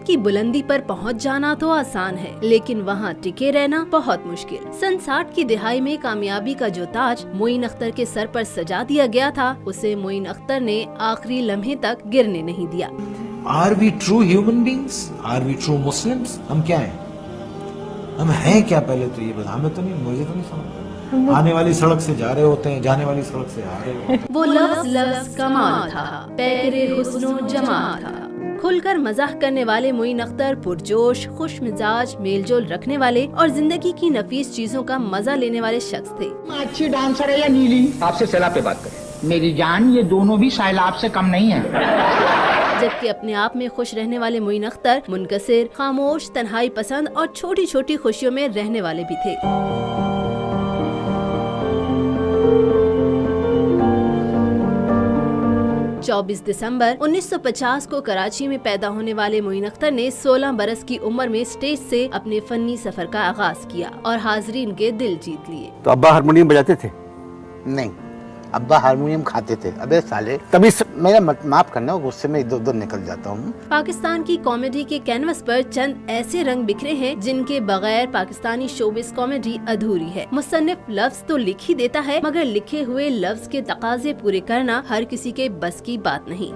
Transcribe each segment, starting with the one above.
शोहरत की बुलंदी पर पहुंच जाना तो आसान है, लेकिन वहां टिके रहना बहुत मुश्किल। सन 60 की दिहाई में कामयाबी का जो ताज मोइन अख्तर के सर पर सजा दिया गया था, उसे मोइन अख्तर ने आखिरी लम्हे तक गिरने नहीं दिया। Are we true human beings? Are we true Muslims? हम क्या हैं? हम हैं क्या? पहले तो ये बता, हमें तो नहीं, मुझे तो नहीं समझ। आने वाली सड़क से जा रहे होते हैं, जाने वाली सड़क से आ रहे होते हैं। वो लफ्ज कमाल था, पैकरे हुस्नो जमाल था। खुलकर मजाक करने वाले मोइन अख्तर पुरजोश, खुश मिजाज, मेलजोल रखने वाले और जिंदगी की नफीस चीजों का मजा लेने वाले शख्स थे। अच्छी डांसर है या नीली? आपसे सैलाब पे बात करें। मेरी जान, ये दोनों भी सैलाब से कम नहीं है। जबकि अपने आप में खुश रहने वाले मोइन अख्तर मुनकसिर, खामोश, तन्हाई पसंद और छोटी छोटी खुशियों में रहने वाले भी थे। 24 दिसंबर 1950 को कराची में पैदा होने वाले मोइन अख्तर ने 16 बरस की उम्र में स्टेज से अपने फनी सफर का आगाज किया और हाजरीन के दिल जीत लिए। तो अब्बा हारमोनियम बजाते थे? नहीं, अब्बा हारमोनियम खाते थे। अबे साले, तभी मेरा माफ करना, गुस्से में इधर उधर निकल जाता हूँ। पाकिस्तान की कॉमेडी के कैनवस पर चंद ऐसे रंग बिखरे हैं जिनके बगैर पाकिस्तानी शोबिस कॉमेडी अधूरी है। मुसन्निफ लफ्ज तो लिख ही देता है, मगर लिखे हुए लफ्ज के तकाजे पूरे करना हर किसी के बस की बात नहीं।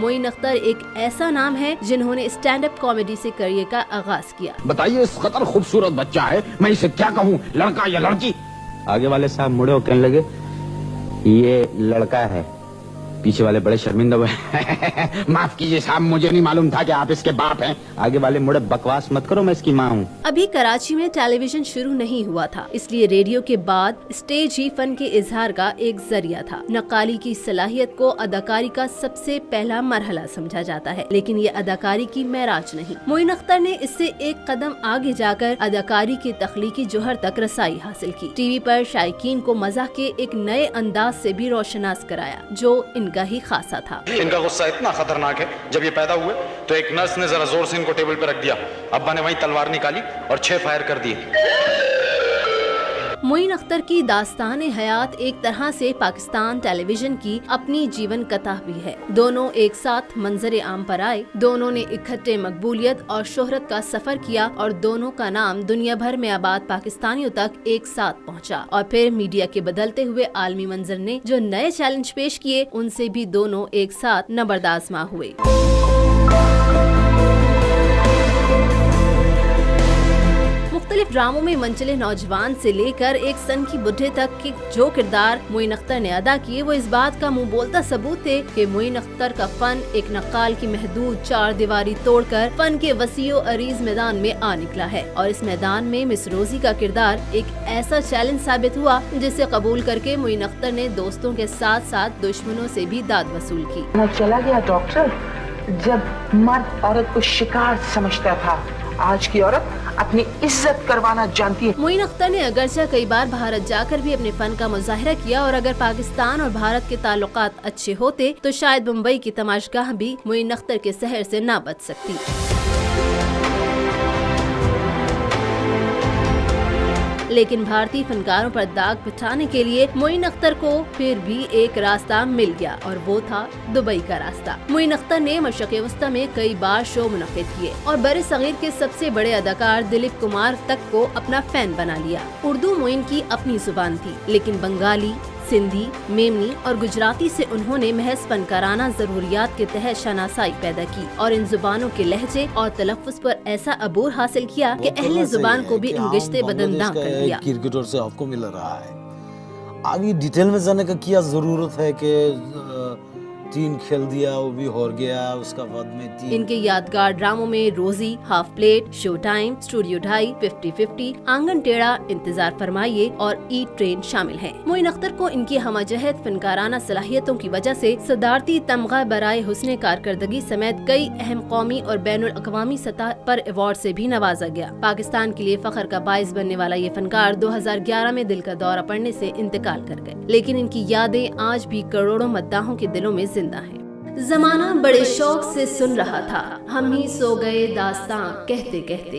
मोइन अख्तर एक ऐसा नाम है जिन्होंने स्टैंड अप कॉमेडी से करियर का आगाज किया। बताइए, इस कदर खूबसूरत बच्चा है, मैं इसे क्या कहूँ, लड़का या लड़की? आगे वाले साहब मुड़े और कहने लगे, ये लड़का है। पीछे वाले बड़े शर्मिंदा हुए। माफ कीजिए साहब, मुझे नहीं मालूम था कि आप इसके बाप हैं। आगे वाले मुड़े, बकवास मत करो, मैं इसकी माँ हूँ। अभी कराची में टेलीविजन शुरू नहीं हुआ था, इसलिए रेडियो के बाद स्टेज ही फन के इजहार का एक जरिया था। नक्काली की सलाहियत को अदाकारी का सबसे पहला मरहला समझा जाता है, लेकिन ये अदाकारी की महराज नहीं। मोइन अख्तर ने इससे एक कदम आगे जाकर अदाकारी के तख्लीकी जोहर तक रसाई हासिल की। टीवी पर शायकीन को मजाक के एक नए अंदाज से भी रोशनास कराया, जो इनका ही खासा था। इनका गुस्सा इतना खतरनाक है, जब ये पैदा हुए तो एक नर्स ने जरा जोर से इनको टेबल पे रख दिया। अब्बा ने वहीं तलवार निकाली और 6 फायर कर दिए। मोइन अख्तर की दास्तान हयात एक तरह से पाकिस्तान टेलीविजन की अपनी जीवन कथा भी है। दोनों एक साथ मंजरे आम पर आए, दोनों ने इकट्ठे मकबूलियत और शोहरत का सफर किया और दोनों का नाम दुनिया भर में आबाद पाकिस्तानियों तक एक साथ पहुंचा। और फिर मीडिया के बदलते हुए आलमी मंजर ने जो नए चैलेंज पेश किए, उनसे भी दोनों एक साथ नबरदाज़मा हुए। मुख्तलिफ ड्रामों में मंचले नौजवान से लेकर एक सन की बुढ़े तक के जो किरदार मोइन अख्तर ने अदा किए, वो इस बात का मुंह बोलता सबूत थे कि मोइन अख्तर का फन एक नक्काल की महदूद 4 दीवारी तोड़कर फन के वसीओ अरीज मैदान में आ निकला है। और इस मैदान में मिस रोजी का किरदार एक ऐसा चैलेंज साबित हुआ जिसे कबूल करके मोइन अख्तर ने दोस्तों के साथ साथ दुश्मनों से भी दाद वसूल की। चला गया डॉक्टर, जब मर्द औरत को शिकार समझता था, आज की औरत अपनी इज्जत करवाना जानती है। मोइन अख्तर ने अगरचे कई बार भारत जाकर भी अपने फन का मुजाहिरा किया, और अगर पाकिस्तान और भारत के ताल्लुकात अच्छे होते तो शायद मुंबई की तमाशगाह भी मोइन अख्तर के सहर से ना बच सकती। लेकिन भारतीय फनकारों पर दाग बिठाने के लिए मोइन अख्तर को फिर भी एक रास्ता मिल गया, और वो था दुबई का रास्ता। मोइन अख्तर ने मशरिक़ वस्ता में कई बार शो मुनक़िद किए और बड़े सगीर के सबसे बड़े अदाकार दिलीप कुमार तक को अपना फैन बना लिया। उर्दू मोइन की अपनी जुबान थी, लेकिन बंगाली, सिंधी, मेमनी और गुजराती से उन्होंने महज फनकाराना जरूरियात के तहत शनासाई पैदा की और इन जुबानों के लहजे और तलफ़्फ़ुज़ पर ऐसा अबूर हासिल किया कि अहले जुबान को भी इन गिश्ते बदनदां कर दिया। क्रिकेटर से आपको मिल रहा है, आगे डिटेल में जाने का क्या जरूरत है कि 3 खेल दिया, वो भी हो गया, उसका बाद में 3। इनके यादगार ड्रामों में रोजी, half plate, show time, studio ढाई, 50-50, आंगन टेढ़ा, इंतजार फरमाइए और ई ट्रेन शामिल हैं। मोइन अख्तर को इनकी हमजहत फनकाराना सलाहियतों की वजह से सदारती तमगा बराए हुस्ने कारकर्दगी समेत कई अहम कौमी और बैनुल अक़वामी सतह पर अवार्ड से भी नवाजा गया। पाकिस्तान के लिए फख्र का बाइस बनने वाला ये फनकार 2011 में दिल का दौरा पड़ने से इंतकाल कर गए, लेकिन इनकी यादें आज भी करोड़ों मद्दाहों के दिलों में जिंदा है। जमाना बड़े शौक से सुन रहा था, हम ही सो गए दास्तां कहते कहते।